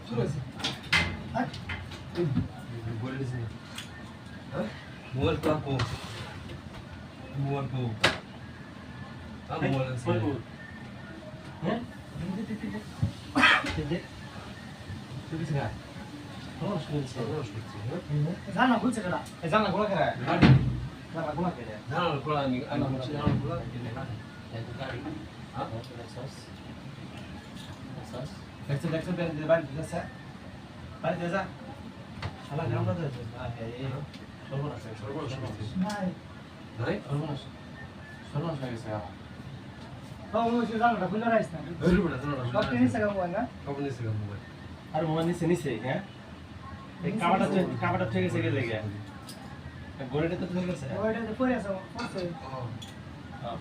Şurası. Aç. Mual pa ako. Mual po. Mual ang sila. Hindi. Sige sige. Rose করছে। Rose করছি, হ্যাঁ? জানা বুঝছে কেডা? এই জানা গুলা কেডা? Gari. জানা গুলা কেডা? Jangan pula ni anak macam jangan pula ini kan. Itu kali. Hah? Lexus. Lexus. দেখছে দেখছে বের দিয়ে বাড়ি দিতেছে। বাড়ি দিয়ে যা। শালা নাম না দিতেছে। এই সর্বনাশ। Sorboş করছি। নাই। নাই? সর্বনাশ। Solo saya saya. ও ওই জানাটা খুলে রাখিস না। Öyle bir adam. সব কিনে সাগা মোবাইল না? Kapı nesi kapı bu? আর মোবাইল নিচে হ্যাঁ এই কাবাটা থেকে গেছে লেগে গড়েটা তো থেকে গেছে ওইটা তো পড়ে আছে। Oh. হ্যাঁ